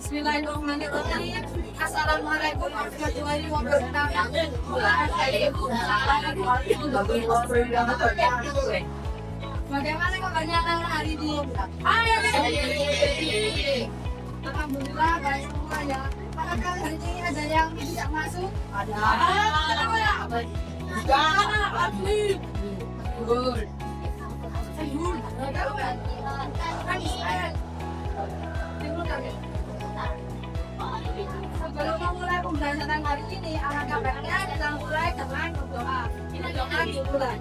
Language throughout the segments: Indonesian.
Bismillahirrahmanirrahim. Assalamualaikum warahmatullahi wabarakatuh. Bagaimana kabarnya anak hari ini? Alhamdulillah baik semua ya. Apakah hari ini ada yang tidak masuk? Ada. Sebelum memulai pembelajaran hari ini, alangkah baiknya kita mulai dengan berdoa. Kita doa dimulai.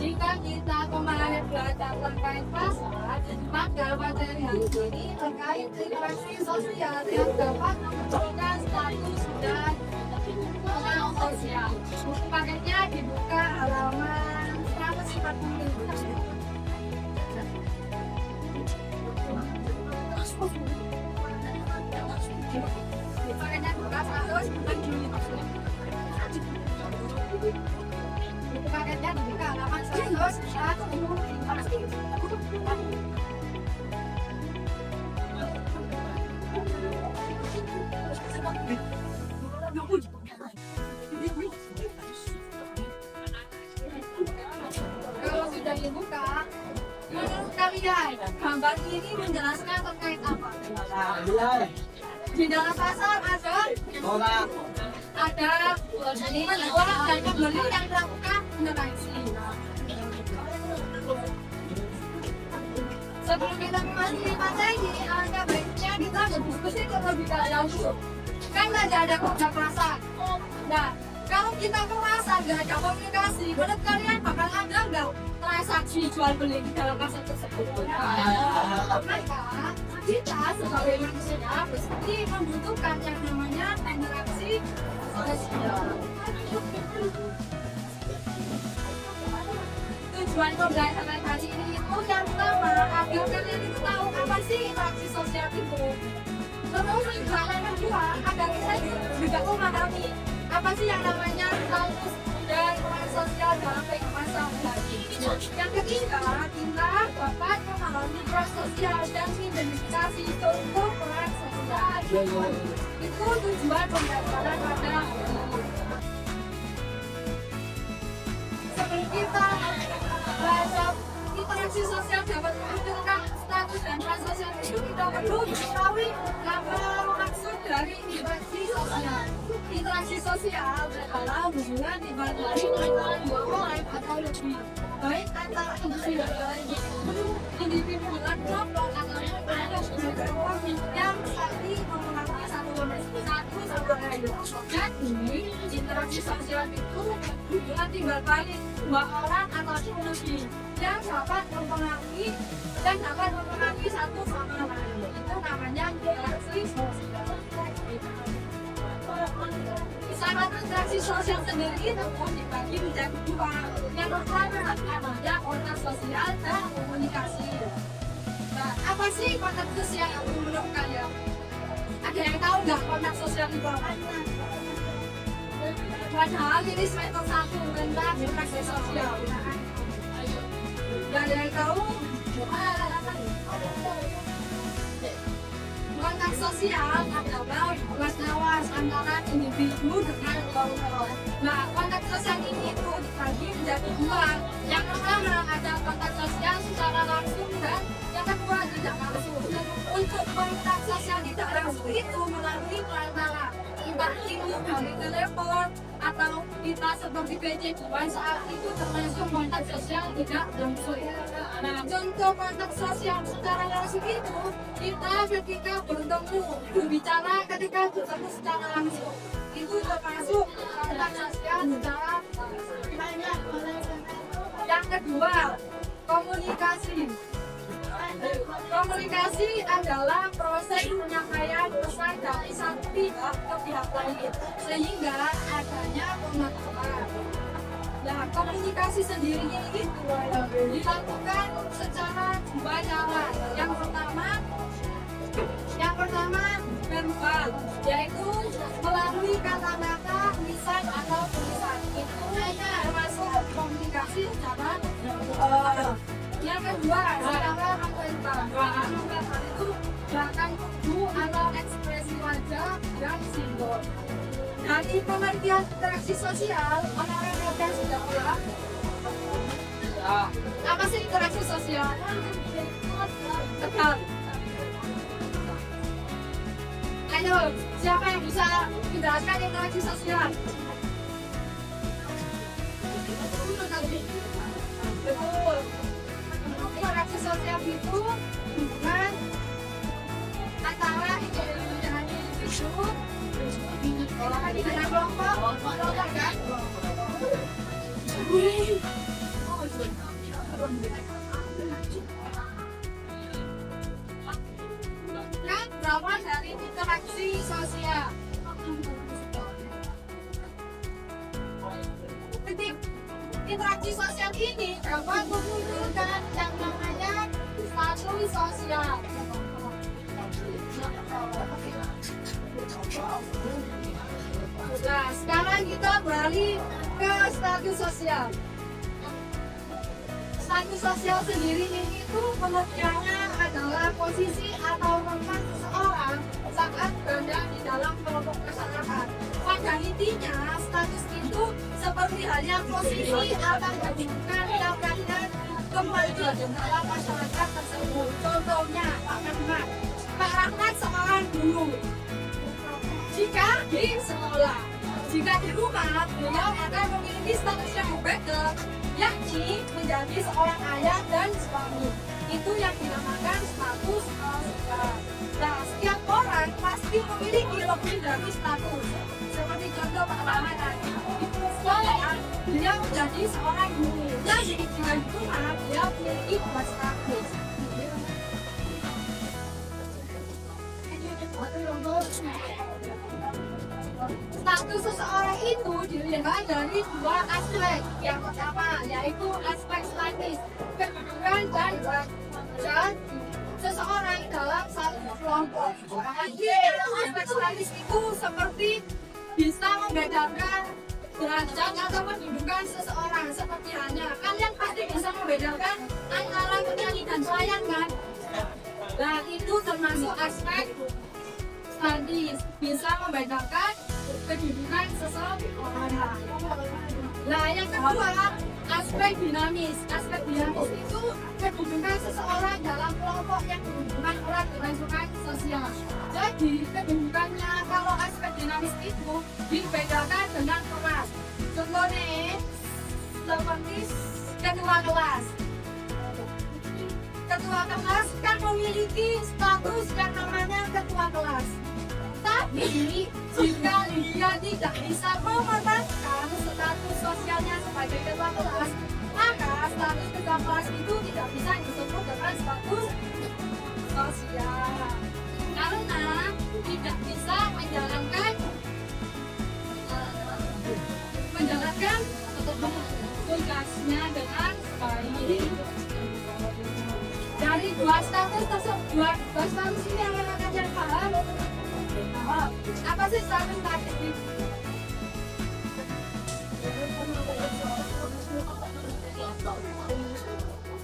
Jika kita kemarin belajar terkait pasar, maka materi hari ini terkait interaksi sosial yang dapat memunculkan status dan pengaruh sosial. Buku paketnya dibuka halaman 140. Paketnya dibuka 140. Paketnya dibuka halaman 140. Kalau sudah dibuka, menurut kalian gambar ini menjelaskan terkait apa? Di dalam pasar ada penjual dan pembeli yang melakukan interaksi. Sebelum kita memasuki materi, alangkah baiknya kita berdiskusi terlebih dahulu. Kan tidak ada produk pasar. Nah, kalau kita ke pasar nggak ada komunikasi, menurut kalian bakal ada nggak transaksi jual beli di dalam pasar tersebut? Maka kita sebagai manusia pasti membutuhkan yang namanya interaksi sosial. Tujuan pembelajaran hari ini itu yang pertama agar kalian itu tahu apa sih interaksi sosial itu. Terus tujuan yang kedua agar kita juga memahami apa sih yang namanya status dan peran sosial dalam kehidupan sehari-hari. Yang ketiga, kita dapat memahami peran sosial dan identifikasi untuk peran sosial. Itu tujuan pembelajaran pada hari ini. Sebelum kita belajar interaksi sosial dapat menunjukkan status dan peran sosial itu, kita perlu mengetahui apa maksud dari interaksi sosial. Interaksi sosial adalah hubungan di mana antara dua orang atau lebih, baik antara individu dan kelompok atau kelompok yang saling mempengaruhi satu sama lain. Jadi interaksi sosial itu hubungan timbal balik dua orang atau lebih yang dapat mempengaruhi satu sama lain. Itu namanya interaksi sosial. Misalkan interaksi sosial sendiri itu dibagi menjadi dua. Yang pertama namanya kontak sosial dan komunikasi. Nah, apa sih kontak sosial menurut kalian? Ada yang tahu nggak kontak sosial itu apa? Padahal ini semester 1 tentang interaksi sosial. Nggak ada yang tahu? Kontak sosial adalah hubungan awas antara individu dengan kelompok. Nah, kontak sosial ini itu dibagi menjadi dua. Yang pertama ada kontak sosial secara langsung dan yang kedua tidak langsung. Untuk kontak sosial tidak langsung itu melalui perantara, entah itu dari telepon atau kita seperti PC saat itu termasuk kontak sosial tidak langsung. Nah, contoh kontak sosial secara langsung itu kita ketika bertemu, berbicara ketika bertemu secara langsung, itu termasuk kontak sosial secara langsung. kedua, komunikasi. Komunikasi adalah proses penyampaian pesan dari satu pihak ke pihak lain sehingga adanya pemahaman. Nah, komunikasi sendiri itu dilakukan secara dua cara. Yang pertama verbal, yaitu melalui kata-kata, lisan atau tulisan. Itu termasuk komunikasi secara yang kedua secara nonverbal. Nonverbal itu gerakan tubuh atau ekspresi wajah dan simbol. Dari pengertian interaksi sosial, orang-orang yang sudah pulang. Apa sih interaksi sosial? Tepat. Ayo, siapa yang bisa menjelaskan interaksi sosial? Betul. Interaksi sosial itu hubungan antara individu dengan individu, dengan kelompok kan? Kan berawal dari interaksi sosial. Interaksi sosial ini dapat memunculkan yang namanya status sosial. Nah, sekarang kita beralih ke status sosial. Status sosial sendiri itu pengertiannya adalah posisi atau tempat seseorang saat berada di dalam kelompok masyarakat. Pada intinya, status itu seperti halnya posisi atau kedudukan yang kalian kembali dalam masyarakat tersebut. Contohnya, Pak Rahmat seorang guru. Jika di sekolah, jika di rumah, beliau akan memiliki status yang berbeda, yakni menjadi seorang ayah dan suami. Itu yang dinamakan status sosial. Nah, setiap orang pasti memiliki lebih dari status. Seperti contoh Pak Rahmat tadi, di sekolah beliau menjadi seorang guru. Jadi jika di rumah beliau memiliki dua status. Status seseorang itu dilihat dari dua aspek. Yang pertama yaitu aspek statis, kedudukan dan derajat seseorang dalam satu kelompok. Aspek statis itu seperti bisa membedakan derajat atau kedudukan seseorang. Seperti halnya kalian pasti bisa membedakan antara penyanyi dan pelayan kan? Nah, itu termasuk aspek statis, bisa membedakan kedudukan seseorang. Nah, yang kedua, aspek dinamis. Aspek dinamis itu kedudukan seseorang dalam kelompok yang berhubungan erat dengan lingkungan sosial. Jadi, kedudukannya kalau aspek dinamis itu dibedakan dengan kelas. Contohnya, seperti ketua kelas. Ketua kelas kan memiliki status yang namanya ketua kelas. Tapi jika dia tidak bisa memenangkan status sosialnya sebagai ketua kelas, maka status ketua kelas itu tidak bisa disebut dengan status sosial karena tidak bisa menjalankan tugasnya dengan baik. Dari dua status tersebut, dua status ini yang akan kalian paham. Apa sih status statistik?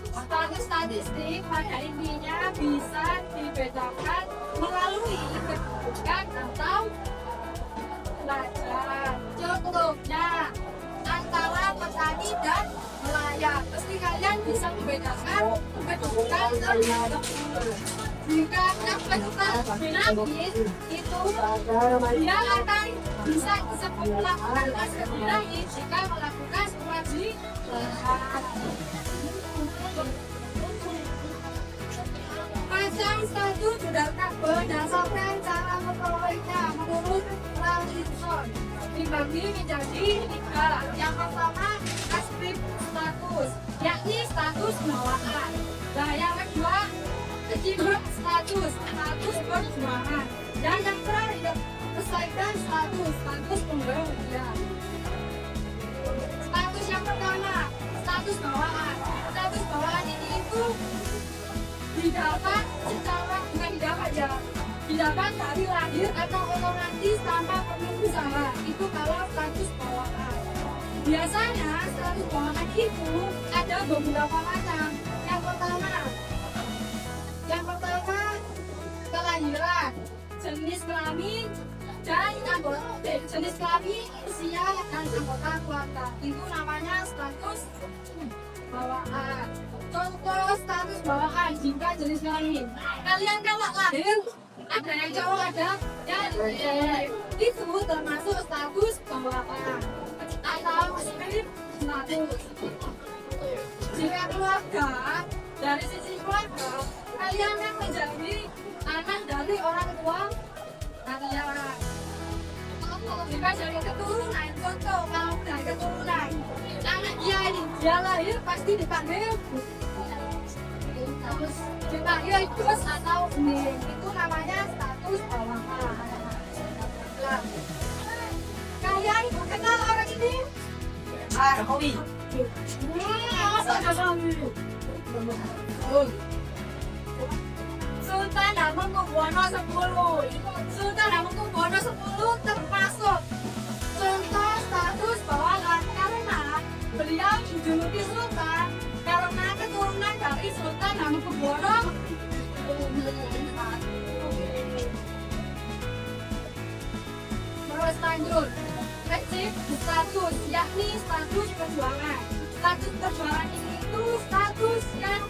Status statistik pada intinya bisa dibedakan melalui kedudukan atau derajat. Contohnya antara petani dan nelayan. Pasti kalian bisa membedakan kedudukan dan derajat. Jika kedudukan dinamis itu dia akan bisa disebut melakukan tes dinamis jika melakukan kewajiban. Macam status berdasarkan cara memperolehnya menurut Robinson dibagi menjadi tiga. Yang pertama aspek status, yakni bawaan. Nah, yang kedua, achievement status perjuangan. Dan yang terakhir, selesaikan status pemberian. Status yang pertama, status bawaan. Status bawaan ini itu didapat secara bukan didapat ya, didapat dari lahir atau otomatis tanpa perlu usaha. Itu kalau status bawaan. Biasanya status bawaan itu ada beberapa macam. Yang pertama kelahiran, jenis kelamin, dan jenis kelamin, usia, dan anggota keluarga. Itu namanya status bawaan. Contoh status bawaan jika jenis kelamin. Kalian kalau lahir ada yang cowok, ada yang cewek. Itu termasuk status bawaan atau spirit status. Jika keluarga, dari sisi keluarga, kalian yang menjadi anak dari orang tua kalian. Jika dari keturunan, contoh kalau dari keturunan, anak dia lahir pasti dipanggil terus dipanggil terus atau bening. Itu namanya status bawaan. Nah, kalian kenal orang ini? Hobi. Sultan Hamengkubuwono X. Sultan Hamengkubuwono X termasuk contoh status bawaan karena beliau dijuluki Sultan karena keturunan dari Sultan Hamengkubuwono. Terus lanjut, achieve status, yakni status perjuangan. Status perjuangan ini itu status yang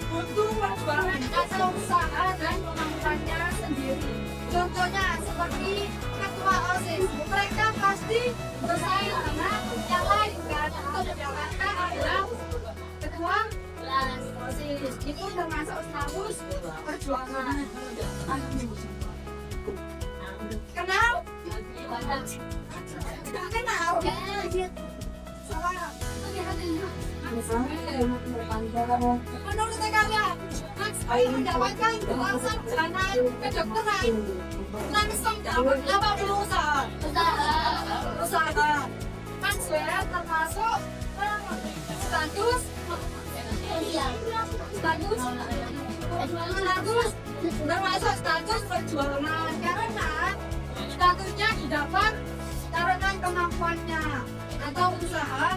butuh perjuangan atau usaha dan kemampuannya sendiri. Contohnya seperti ketua OSIS, mereka pasti bersaing dengan yang lain kan untuk mendapatkan adalah ketua OSIS. Itu termasuk status perjuangan. Kenal? Tidak kenal. Salah. Menurut kalian, mendapatkan gelar sarjana kedokteran langsung dapat apa berusaha? Usaha. Maksudnya termasuk status termasuk status perjuangan karena statusnya didapat karena kemampuannya atau usaha.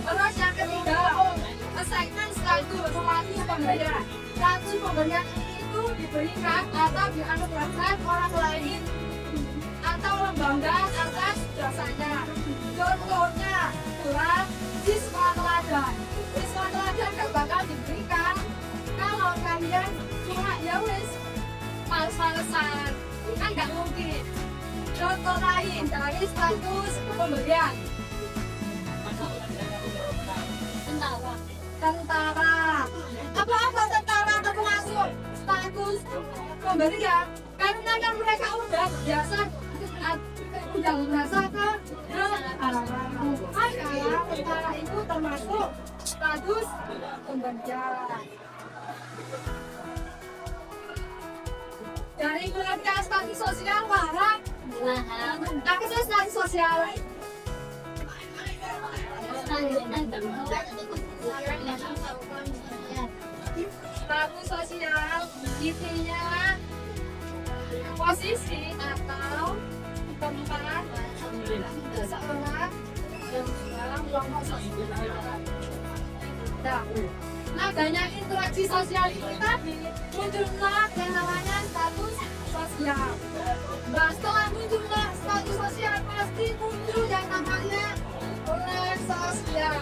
Terus yang ketiga, assignment status pemberian. Status pemberian itu diberikan atau dianugerahkan orang lain atau lembaga atas jasanya. Contohnya adalah siswa teladan. Siswa teladan gak bakal diberikan kalau kalian cuma ya wis males-malesan, kan gak mungkin. Contoh lain dari status pemberian, tentara. Apa tentara termasuk status pemberian? Karena kan mereka udah biasa ke maka tentara itu termasuk status pemberian. Dari keluarga status sosial paham? Apa sih status sosial? Status sosial intinya posisi atau tempat seseorang dalam kelompok sosial. Nah, adanya interaksi sosial ini tadi muncullah yang namanya status sosial. Nah, setelah muncullah status sosial pasti muncul yang namanya peran sosial.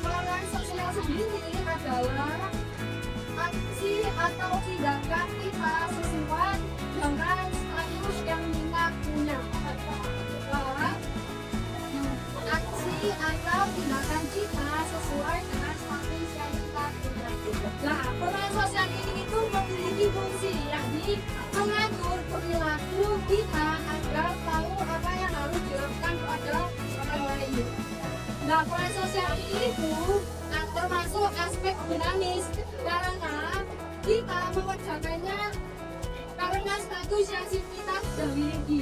Peran sosial sendiri adalah aksi atau tindakan kita sesuai dengan status yang kita punya. Aksi atau tindakan kita sesuai dengan status yang kita punya. Nah, peran sosial ini itu memiliki fungsi peran sosial itu termasuk aspek dinamis karena kita mengerjakannya karena status yang kita sudah miliki.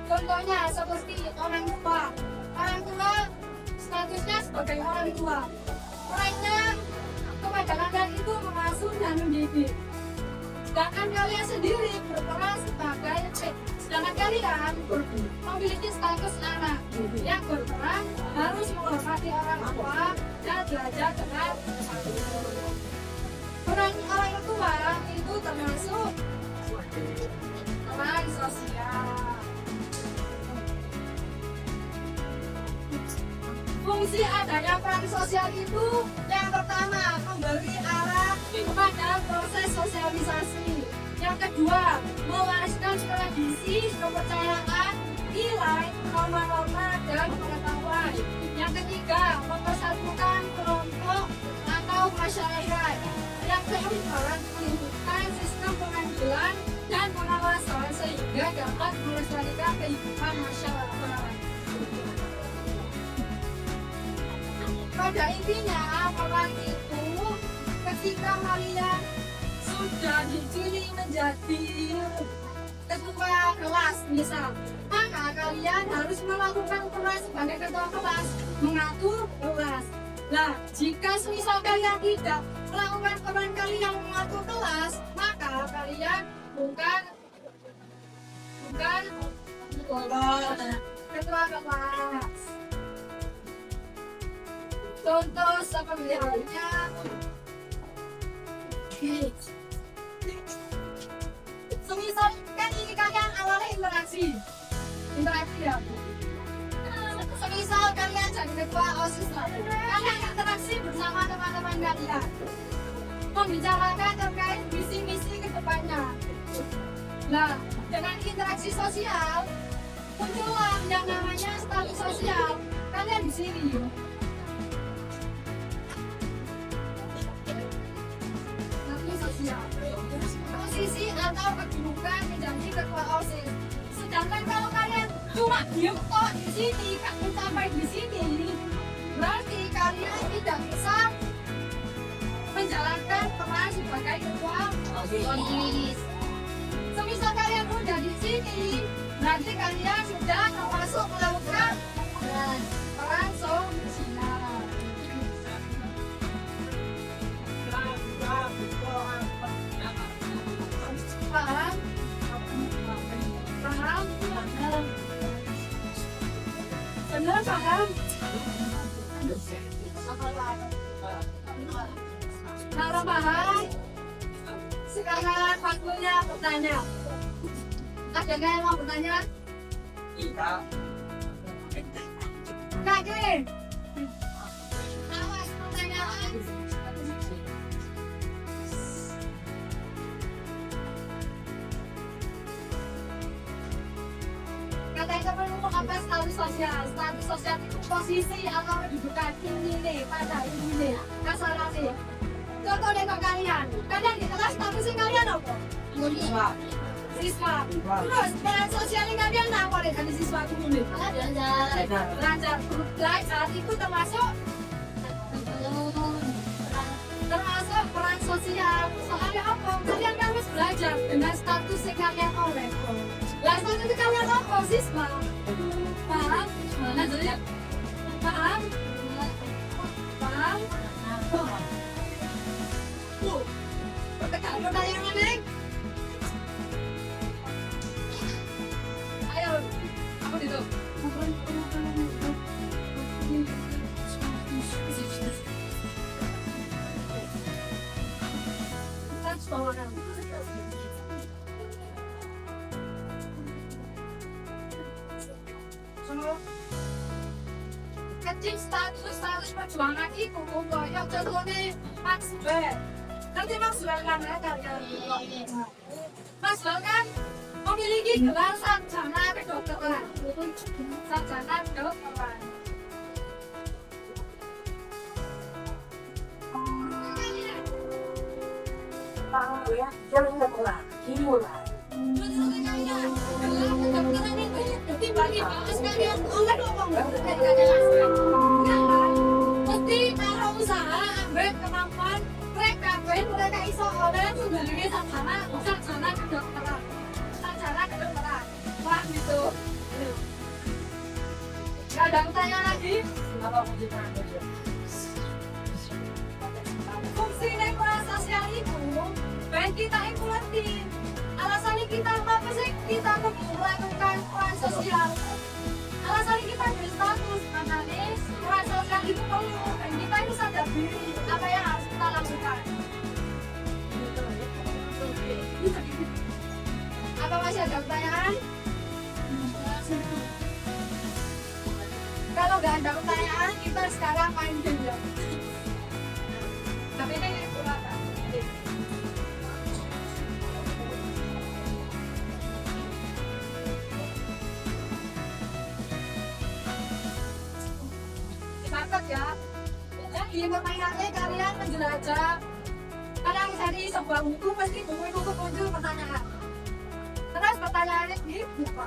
Contohnya seperti orang tua. Orang tua statusnya sebagai orang tua. Perannya kepada kalian itu mengasuh dan mendidik. Sedangkan kalian sendiri berperan sedangkan kalian memiliki status anak yang berperan harus menghormati orang tua dan belajar dengan peran orang tua itu termasuk peran sosial. Fungsi adanya peran sosial itu yang pertama memberi arah kepada proses sosialisasi. Yang kedua, mewariskan tradisi, kepercayaan, nilai, norma-norma, dan pengetahuan. Yang ketiga, mempersatukan kelompok atau masyarakat. Yang keempat, menentukan sistem pengambilan dan pengawasan sehingga dapat melestarikan kehidupan masyarakat. Pada intinya, peran itu ketika kalian sudah dipilih menjadi ketua kelas misal, maka kalian harus melakukan peran sebagai ketua kelas, mengatur kelas. Nah, jika semisal kalian tidak melakukan peran kalian mengatur kelas, maka kalian bukan ketua kelas. Contoh seperti halnya semisal kan ini kalian awalnya interaksi ya. Semisal kalian jadi ketua OSIS lah, kalian interaksi bersama teman-teman kalian, membicarakan terkait visi-misi ke depannya. Nah, dengan interaksi sosial muncullah yang namanya status sosial. Kalian di sini. Posisi atau kedudukan menjadi ketua OSIS. Sedangkan kalau kalian cuma diem kok di sini, gak mencapai di sini, berarti kalian tidak bisa menjalankan peran sebagai ketua OSIS. Semisal kalian udah di sini, berarti kalian sudah termasuk melakukan peran sosial. Paham? Benar paham? Kalau paham, sekarang waktunya bertanya. Ada nggak yang mau bertanya? Kaki. Awas pertanyaan. Katanya perlu apa status sosial? Status sosial itu posisi atau kedudukan ini pada ini kasarannya. Contoh deh ke kalian di kelas statusnya kalian apa? Siswa. Terus peran sosialnya kalian apa deh dari siswa dulu? Belajar itu termasuk peran sosial. Soalnya apa? Kalian harus belajar dengan status yang kalian oleh. Lah status kalian apa siswa? Paham? Paham? Paham? Pertanyaan lain? Ayo, apa itu? Kecil status perjuangan itu koyok contohnya Maxwell. Nanti Maxwell kan Maxwell kan memiliki gelar sarjana kedokteran. Sarjana kedokteran. Ya, jangan sekolah, hiburan. Kedokteran itu bagi sekalian oleh ngomong dari kalian. usaha ambil kemampuan mereka iso oleh sebenarnya sarjana kedokteran wah gitu. Gak ada tanya lagi fungsi ekonomi sosial itu dan kita ngerti alasannya kita apa sih kita melakukan peran sosial, alasannya kita berstatus makanya peran sosial itu perlu dan kita itu sadar diri apa yang harus kita lakukan. Apa masih ada pertanyaan? Kalau nggak ada pertanyaan kita sekarang main game. Tapi ini kurang. Ya, jadi permainannya kalian menjelajah. Kalian mencari sebuah buku, pasti buku itu muncul pertanyaan. Terus pertanyaannya dibuka.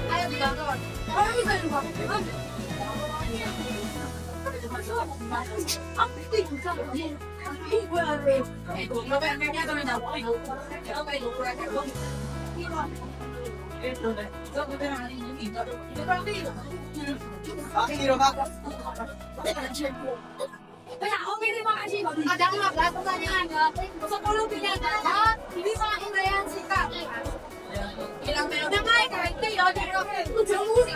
Ayo dibangun. Ayo bisa dibangun. Oke, terima kasih. Ada 15 pertanyaan ya. 10 pilihan kata, 5 uraian singkat. Namanya ganti ya, itu jauh sih.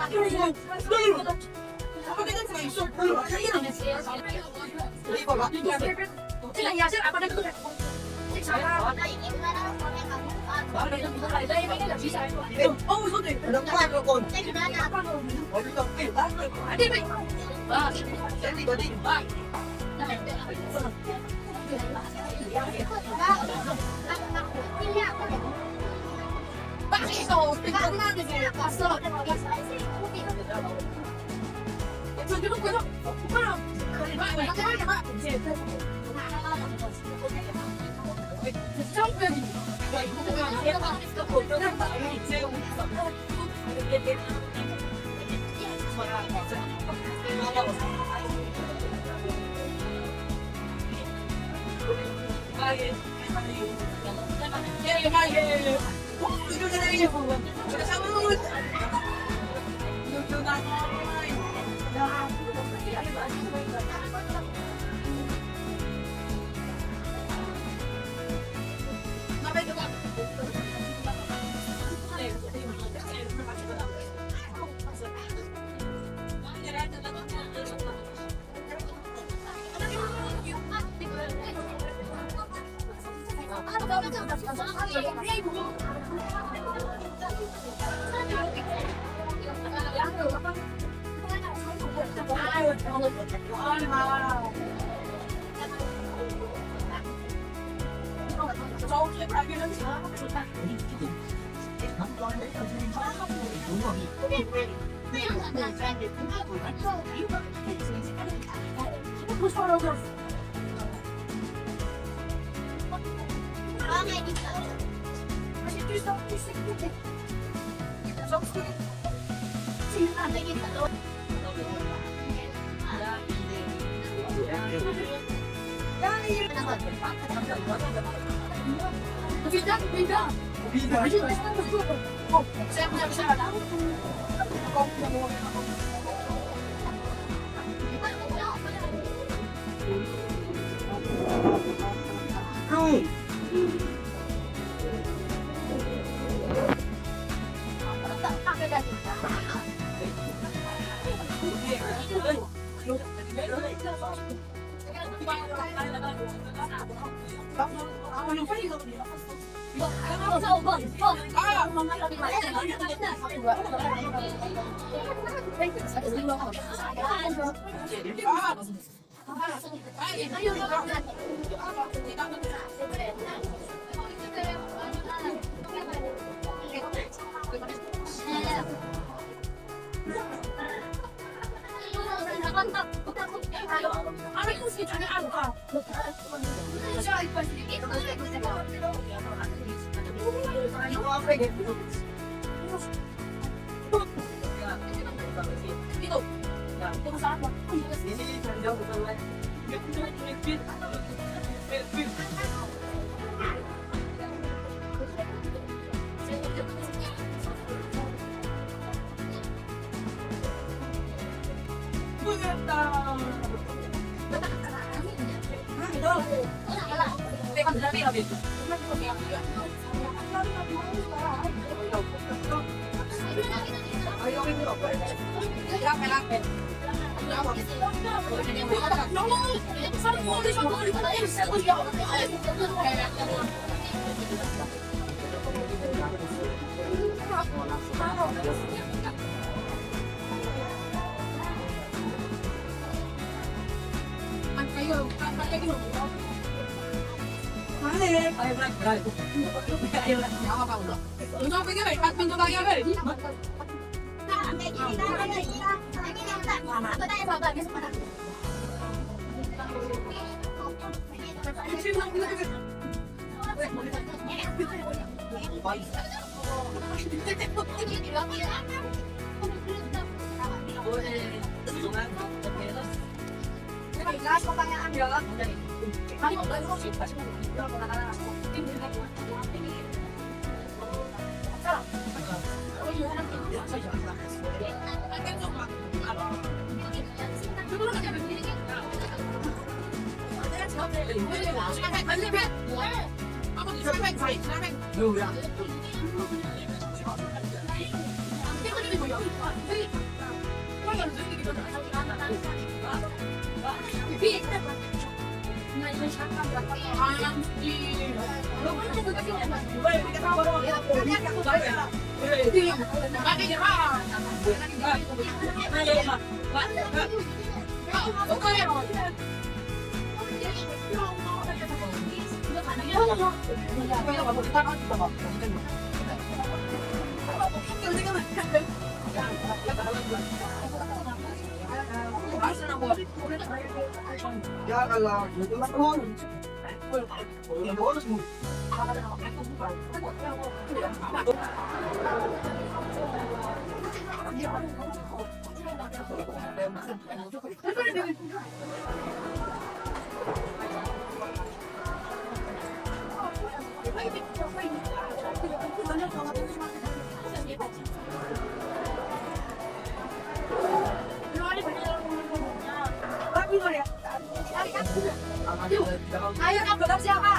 Ayo kan belum siapa?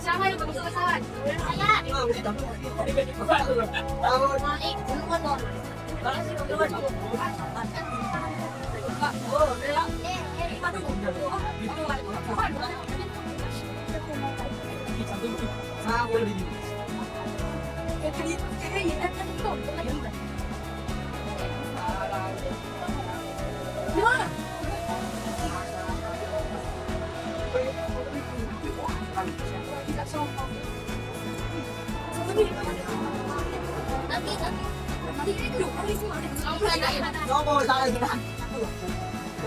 Siapa yang belum selesai?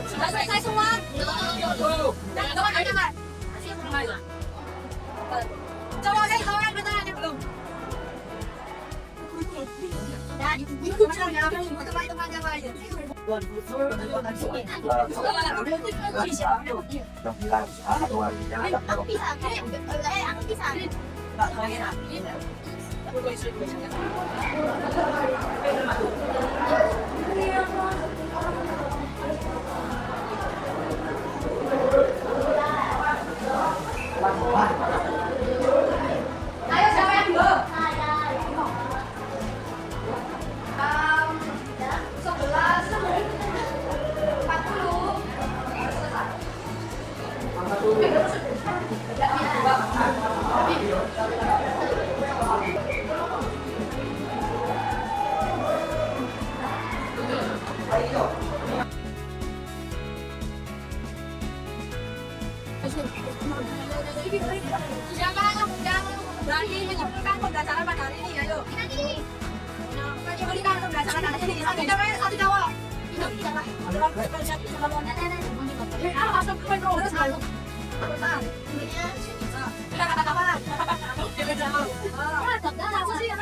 Sudah selesai semua? Coba aja, Mbak. Coba aja, coba beneran yang belum. Dan teman-teman yang lain. Aku bisa. Siapa yang berani menyimpulkan pembelajaran pada hari ini? Ayo. Menyimpulkan pembelajaran hari ini. Satu cewek, satu cowok. Masuk ke menu terus lalu. Kita kata apa? Kita jawab. Langsung sih ya.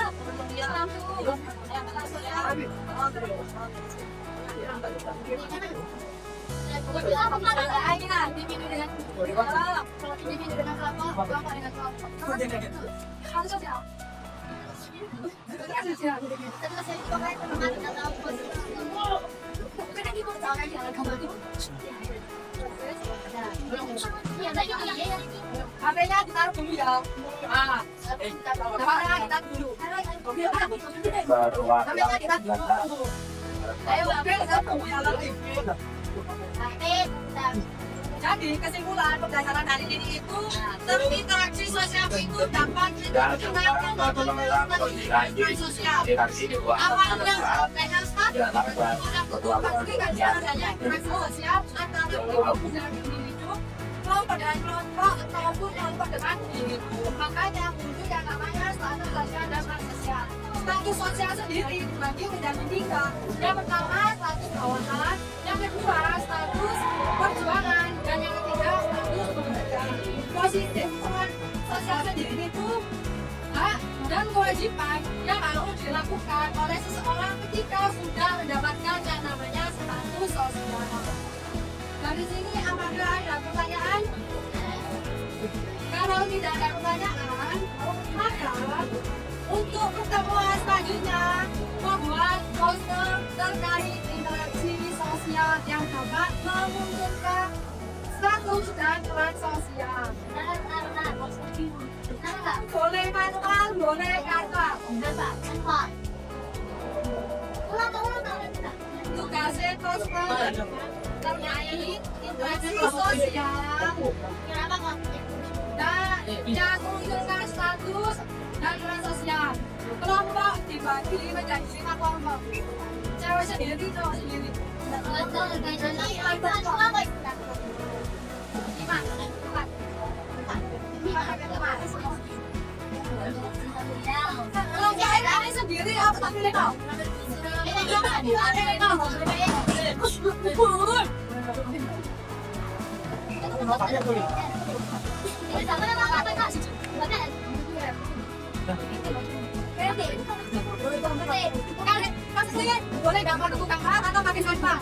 HP-nya ditaruh dulu ya. HP-nya ditaruh dulu. HP-nya ditaruh dulu. Ayo, HP-nya ditaruh dulu. Jadi kesimpulan pembelajaran hari ini itu terinteraksi sosial itu dapat sosial. Awalnya dengan pasti kajian adanya interaksi sosial antara kelompok dengan individu, kelompok dengan kelompok ataupun kelompok dengan individu. Makanya muncul yang namanya status sosial dan sosial. Status sosial sendiri dibagi menjadi 3. Yang pertama status bawahan, yang kedua status perjuangan, dan yang ketiga status pekerjaan. Posisi sosial sendiri itu hak dan kewajiban yang harus dilakukan oleh seseorang ketika sudah mendapatkan yang namanya status sosial. Dari sini apakah ada pertanyaan? Kalau tidak ada pertanyaan, maka untuk pertemuan selanjutnya membuat poster terkait interaksi sosial yang dapat memunculkan status dan peran sosial. Boleh manual, boleh kartu. Tugasnya poster terkait interaksi sosial dan yang memunculkan status dan peran sosial. Kelompok dibagi menjadi 5 kelompok. Cewek sendiri, cowok sendiri. 5. Kelompok ini sendiri apa tak pilih kau? Boleh gambar tukang karat atau pakai sampah?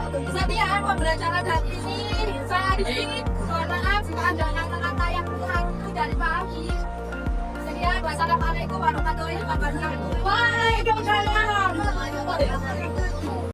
Kesediaan pembelajaran hari ini mohon maaf jika ada kata-kata yang kurang tidak dipahami. Sekian, wassalamualaikum warahmatullahi wabarakatuh. Waalaikumsalam.